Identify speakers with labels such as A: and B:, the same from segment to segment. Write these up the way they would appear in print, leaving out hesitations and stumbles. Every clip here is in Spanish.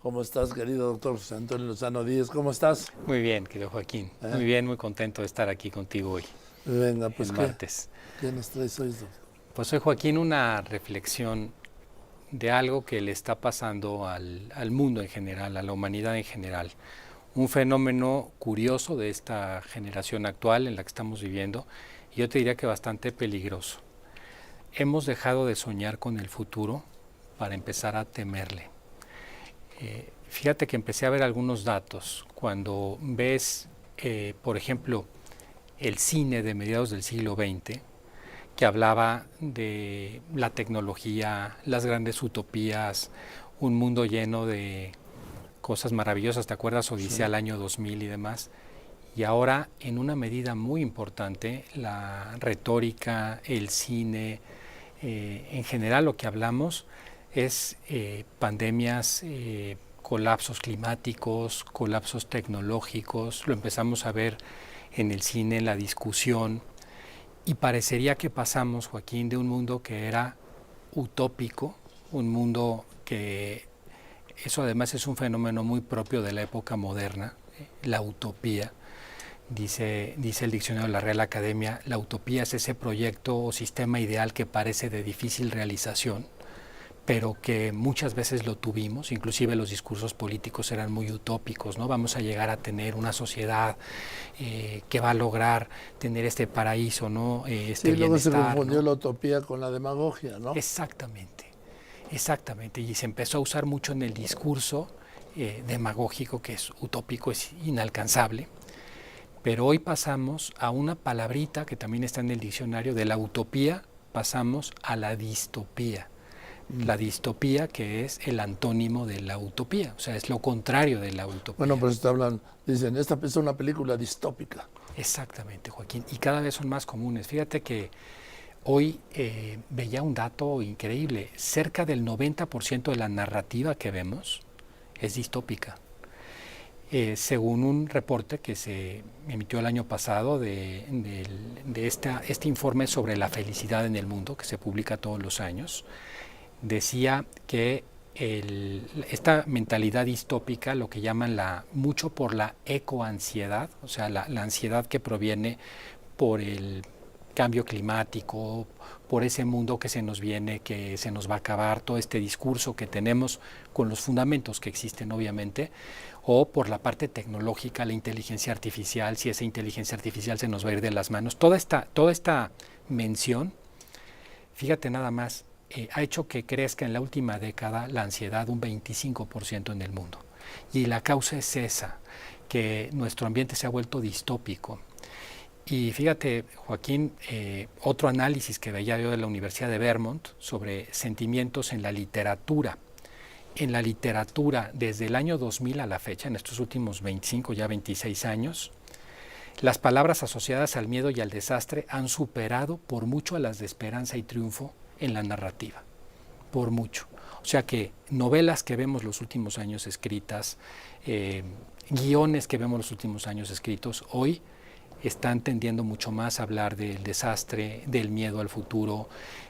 A: ¿Cómo estás, querido doctor José Antonio Lozano Díez? ¿Cómo estás?
B: Muy bien, querido Joaquín. Muy bien, muy contento de estar aquí contigo hoy,
A: Venga, pues
B: el martes.
A: ¿qué nos traes hoy, doctor?
B: Pues hoy, Joaquín, una reflexión de algo que le está pasando al mundo en general, a la humanidad en general. Un fenómeno curioso de esta generación actual en la que estamos viviendo, y yo te diría que bastante peligroso. Hemos dejado de soñar con el futuro para empezar a temerle. Fíjate que empecé a ver algunos datos. Cuando ves, por ejemplo, el cine de mediados del siglo XX, que hablaba de la tecnología, las grandes utopías, un mundo lleno de cosas maravillosas, ¿te acuerdas? Odisea
A: Sí.
B: al año 2000 y demás. Y ahora, en una medida muy importante, la retórica, el cine, en general lo que hablamos es pandemias, colapsos climáticos, colapsos tecnológicos, lo empezamos a ver en el cine, en la discusión, y parecería que pasamos, Joaquín, de un mundo que era utópico, un mundo que, eso además es un fenómeno muy propio de la época moderna, la utopía. Dice el diccionario de la Real Academia, la utopía es ese proyecto o sistema ideal que parece de difícil realización, pero que muchas veces lo tuvimos, inclusive los discursos políticos eran muy utópicos, ¿no? Vamos a llegar a tener una sociedad que va a lograr tener este paraíso, ¿no? Este
A: Sí, luego se
B: bienestar,
A: confundió
B: ¿no?
A: la utopía con la demagogia, ¿no?
B: Exactamente, exactamente, y se empezó a usar mucho en el discurso demagógico, que es utópico, es inalcanzable, pero hoy pasamos a una palabrita que también está en el diccionario, de la utopía pasamos a la distopía. La distopía, que es el antónimo de la utopía, o sea, es lo contrario de la
A: Bueno,
B: utopía.
A: pues te hablan, dicen, esta es una película distópica.
B: Exactamente, Joaquín, y cada vez son más comunes. Fíjate que hoy veía un dato increíble, cerca del 90% de la narrativa que vemos es distópica. Según un reporte que se emitió el año pasado este informe sobre la felicidad en el mundo, que se publica todos los años, decía que esta mentalidad distópica, lo que llaman mucho por la ecoansiedad, o sea, la ansiedad que proviene por el cambio climático, por ese mundo que se nos viene, que se nos va a acabar, todo este discurso que tenemos con los fundamentos que existen obviamente, o por la parte tecnológica, la inteligencia artificial, si esa inteligencia artificial se nos va a ir de las manos. Toda esta mención, fíjate nada más, ha hecho que crezca en la última década la ansiedad un 25% en el mundo. Y la causa es esa, que nuestro ambiente se ha vuelto distópico. Y fíjate, Joaquín, otro análisis que veía yo de la Universidad de Vermont sobre sentimientos en la literatura. En la literatura, desde el año 2000 a la fecha, en estos últimos 25, ya 26 años, las palabras asociadas al miedo y al desastre han superado por mucho a las de esperanza y triunfo en la narrativa, por mucho. O sea que novelas que vemos los últimos años escritas, guiones que vemos los últimos años escritos, hoy están tendiendo mucho más a hablar del desastre, del miedo al futuro,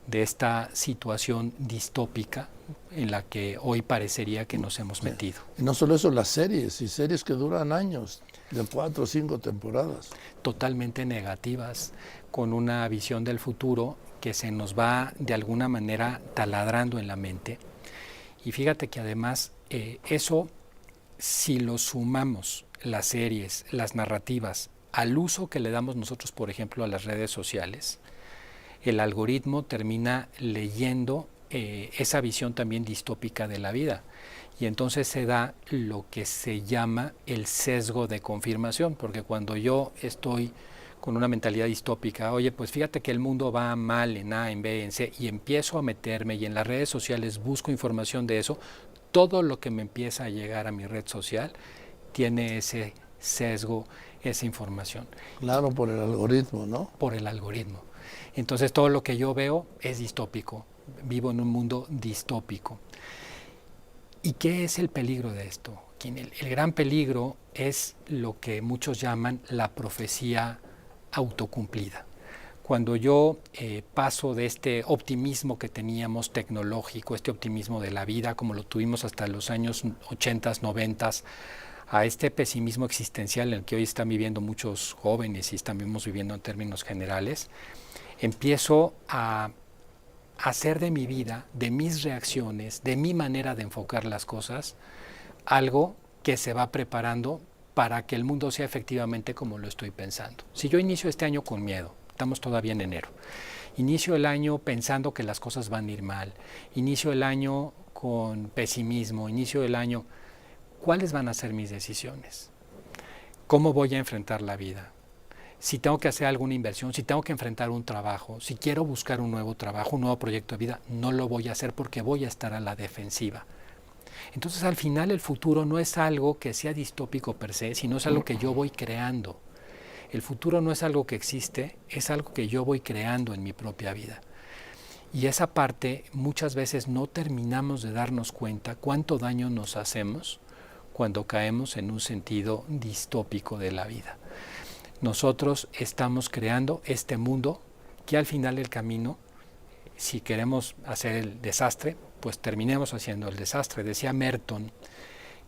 B: de esta situación distópica en la que hoy parecería que nos hemos metido.
A: Y no solo eso, las series, y series que duran años, de 4 o 5 temporadas.
B: Totalmente negativas, con una visión del futuro que se nos va de alguna manera taladrando en la mente. Y fíjate que además eso, si lo sumamos, las series, las narrativas, al uso que le damos nosotros, por ejemplo, a las redes sociales, el algoritmo termina leyendo esa visión también distópica de la vida. Y entonces se da lo que se llama el sesgo de confirmación, porque cuando yo estoy con una mentalidad distópica, oye, pues fíjate que el mundo va mal en A, en B, en C, y empiezo a meterme y en las redes sociales busco información de eso, todo lo que me empieza a llegar a mi red social tiene ese sesgo, esa información.
A: Claro, por el algoritmo, ¿no?
B: Por el algoritmo. Entonces todo lo que yo veo es distópico, vivo en un mundo distópico. ¿Y qué es el peligro de esto? El gran peligro es lo que muchos llaman la profecía autocumplida. Cuando yo paso de este optimismo que teníamos tecnológico, este optimismo de la vida, como lo tuvimos hasta los años 80, 90, a este pesimismo existencial en el que hoy están viviendo muchos jóvenes y estamos viviendo en términos generales, empiezo a hacer de mi vida, de mis reacciones, de mi manera de enfocar las cosas, algo que se va preparando para que el mundo sea efectivamente como lo estoy pensando. Si yo inicio este año con miedo, estamos todavía en enero, inicio el año pensando que las cosas van a ir mal, inicio el año con pesimismo, inicio el año, ¿cuáles van a ser mis decisiones? ¿Cómo voy a enfrentar la vida? Si tengo que hacer alguna inversión, si tengo que enfrentar un trabajo, si quiero buscar un nuevo trabajo, un nuevo proyecto de vida, no lo voy a hacer porque voy a estar a la defensiva. Entonces, al final, el futuro no es algo que sea distópico per se, sino es algo que yo voy creando. El futuro no es algo que existe, es algo que yo voy creando en mi propia vida. Y esa parte muchas veces no terminamos de darnos cuenta cuánto daño nos hacemos cuando caemos en un sentido distópico de la vida. Nosotros estamos creando este mundo que al final del camino, si queremos hacer el desastre, pues terminemos haciendo el desastre. Decía Merton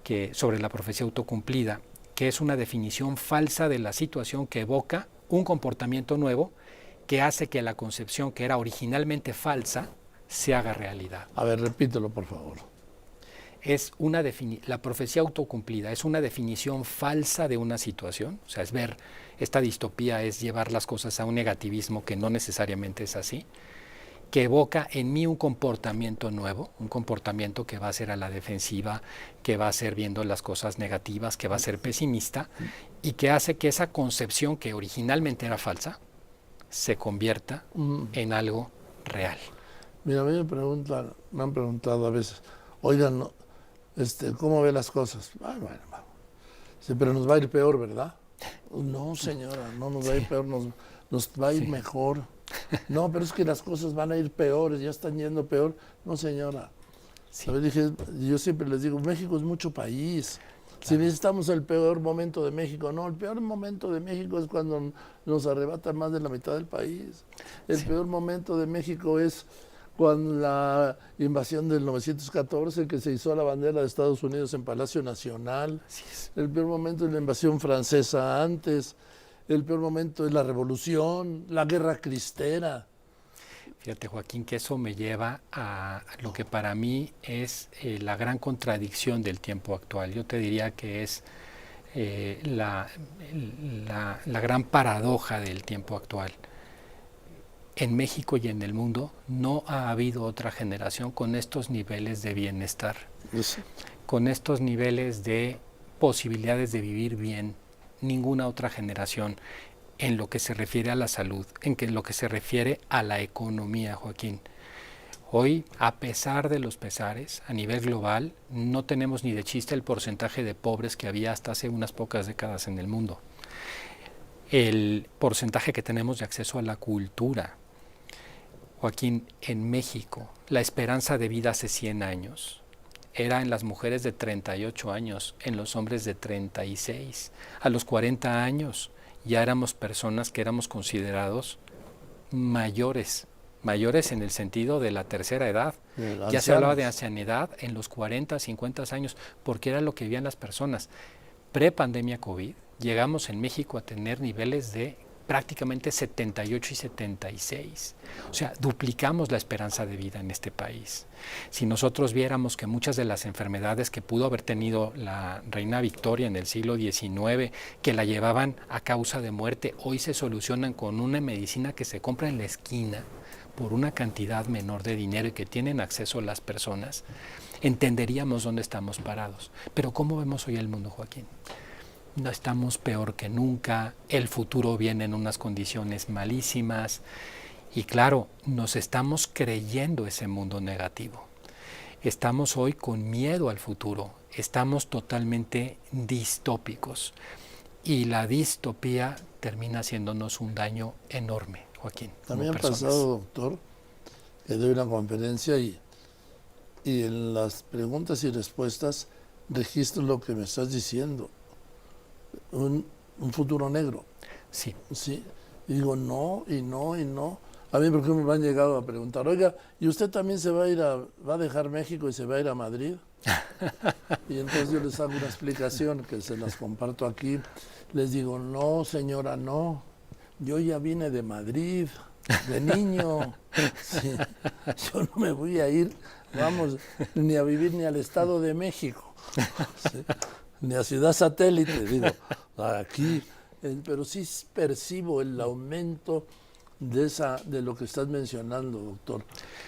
B: que sobre la profecía autocumplida, que es una definición falsa de la situación que evoca un comportamiento nuevo que hace que la concepción que era originalmente falsa se haga realidad.
A: A ver, repítelo, por favor.
B: La profecía autocumplida es una definición falsa de una situación, o sea, es ver, esta distopía es llevar las cosas a un negativismo que no necesariamente es así, que evoca en mí un comportamiento nuevo, un comportamiento que va a ser a la defensiva, que va a ser viendo las cosas negativas, que va a ser pesimista, y que hace que esa concepción que originalmente era falsa se convierta en algo real.
A: Mira, a mí me han preguntado a veces, oigan, no, ¿cómo ve las cosas? Bueno, sí, pero nos va a ir peor, ¿verdad? No, señora, no nos va a ir peor, nos va a ir mejor. No, pero es que las cosas van a ir peores, ya están yendo peor. No, señora. Sí. A ver, yo siempre les digo, México es mucho país. Claro. Si necesitamos el peor momento de México, no, el peor momento de México es cuando nos arrebatan más de la mitad del país. El peor momento de México es cuando la invasión del 914, que se hizo la bandera de Estados Unidos en Palacio Nacional. El peor momento es la invasión francesa antes. El peor momento es la revolución, la guerra cristera.
B: Fíjate, Joaquín, que eso me lleva a lo que para mí es la gran contradicción del tiempo actual. Yo te diría que es la gran paradoja del tiempo actual. En México y en el mundo no ha habido otra generación con estos niveles de bienestar, con estos niveles de posibilidades de vivir bien. Ninguna otra generación en lo que se refiere a la salud, en lo que se refiere a la economía, Joaquín. Hoy, a pesar de los pesares, a nivel global, no tenemos ni de chiste el porcentaje de pobres que había hasta hace unas pocas décadas en el mundo. El porcentaje que tenemos de acceso a la cultura. Joaquín, en México, la esperanza de vida hace 100 años era en las mujeres de 38 años, en los hombres de 36. A los 40 años ya éramos personas que éramos considerados mayores en el sentido de la tercera edad. Ya se hablaba de ancianidad en los 40, 50 años, porque era lo que vivían las personas. Pre-pandemia COVID, llegamos en México a tener niveles de prácticamente 78 y 76. O sea, duplicamos la esperanza de vida en este país. Si nosotros viéramos que muchas de las enfermedades que pudo haber tenido la reina Victoria en el siglo XIX, que la llevaban a causa de muerte, hoy se solucionan con una medicina que se compra en la esquina por una cantidad menor de dinero y que tienen acceso las personas, entenderíamos dónde estamos parados. Pero ¿cómo vemos hoy el mundo, Joaquín? No, estamos peor que nunca, el futuro viene en unas condiciones malísimas y claro, nos estamos creyendo ese mundo negativo. Estamos hoy con miedo al futuro, estamos totalmente distópicos y la distopía termina haciéndonos un daño enorme, Joaquín.
A: También ha pasado, doctor, que doy una conferencia y en las preguntas y respuestas registro lo que me estás diciendo. Un futuro negro.
B: Sí.
A: Sí. Y digo, no, y no, y no. A mí, por ejemplo, me han llegado a preguntar, oiga, ¿y usted también se va a ir va a dejar México y se va a ir a Madrid? Y entonces yo les hago una explicación que se las comparto aquí. Les digo, no, señora, no. Yo ya vine de Madrid, de niño. Sí, yo no me voy a ir, vamos, ni a vivir ni al Estado de México, sí, ni a Ciudad Satélite, digo, aquí. Pero sí percibo el aumento de lo que estás mencionando, doctor,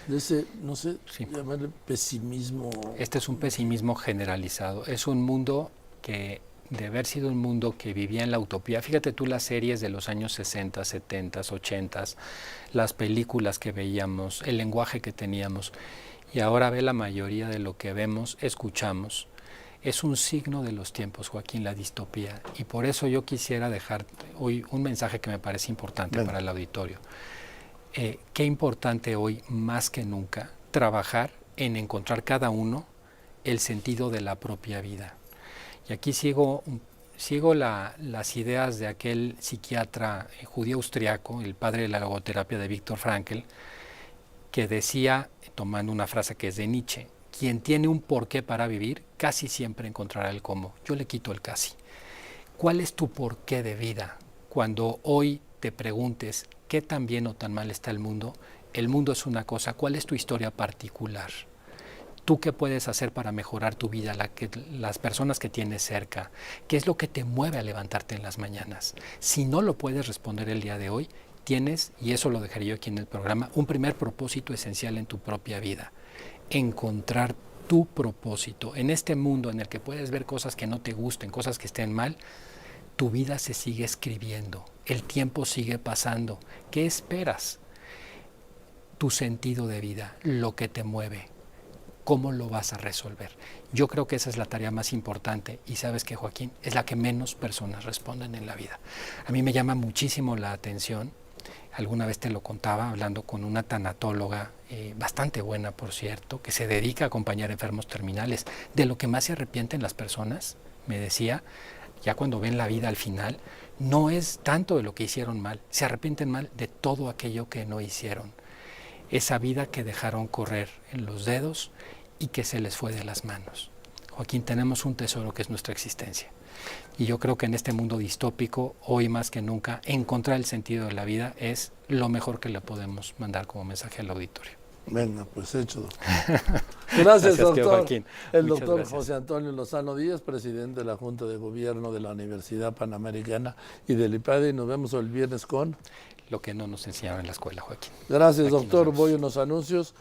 A: de ese, no sé,
B: Sí.
A: llamarle pesimismo.
B: Este es un pesimismo generalizado. Es un mundo que, de haber sido un mundo que vivía en la utopía, fíjate tú las series de los años 60, 70, 80, las películas que veíamos, el lenguaje que teníamos, y ahora ve la mayoría de lo que vemos, escuchamos. Es un signo de los tiempos, Joaquín, la distopía. Y por eso yo quisiera dejar hoy un mensaje que me parece importante para el auditorio. Qué importante hoy, más que nunca, trabajar en encontrar cada uno el sentido de la propia vida. Y aquí sigo las ideas de aquel psiquiatra judío austriaco, el padre de la logoterapia de Viktor Frankl, que decía, tomando una frase que es de Nietzsche, quien tiene un porqué para vivir, casi siempre encontrará el cómo. Yo le quito el casi. ¿Cuál es tu porqué de vida? Cuando hoy te preguntes qué tan bien o tan mal está el mundo es una cosa. ¿Cuál es tu historia particular? ¿Tú qué puedes hacer para mejorar tu vida, las personas que tienes cerca? ¿Qué es lo que te mueve a levantarte en las mañanas? Si no lo puedes responder el día de hoy, tienes, y eso lo dejaré yo aquí en el programa, un primer propósito esencial en tu propia vida. Encontrar tu propósito. En este mundo en el que puedes ver cosas que no te gusten, cosas que estén mal, tu vida se sigue escribiendo, el tiempo sigue pasando. ¿Qué esperas? Tu sentido de vida, lo que te mueve, ¿cómo lo vas a resolver? Yo creo que esa es la tarea más importante y sabes que, Joaquín, es la que menos personas responden en la vida. A mí me llama muchísimo la atención, alguna vez te lo contaba hablando con una tanatóloga bastante buena, por cierto, que se dedica a acompañar enfermos terminales. De lo que más se arrepienten las personas, me decía, ya cuando ven la vida al final, no es tanto de lo que hicieron mal, se arrepienten mal de todo aquello que no hicieron. Esa vida que dejaron correr en los dedos y que se les fue de las manos. Joaquín, tenemos un tesoro que es nuestra existencia. Y yo creo que en este mundo distópico, hoy más que nunca, encontrar el sentido de la vida es lo mejor que le podemos mandar como mensaje al auditorio.
A: Venga, pues hecho, doctor. Gracias, doctor.
B: Joaquín.
A: El
B: Muchas
A: doctor
B: gracias.
A: José Antonio Lozano Díaz, presidente de la Junta de Gobierno de la Universidad Panamericana y del IPADE. Y nos vemos el viernes con...
B: Lo que no nos enseñaron en la escuela, Joaquín.
A: Gracias,
B: Aquí
A: doctor.
B: nos vemos.
A: Voy a unos anuncios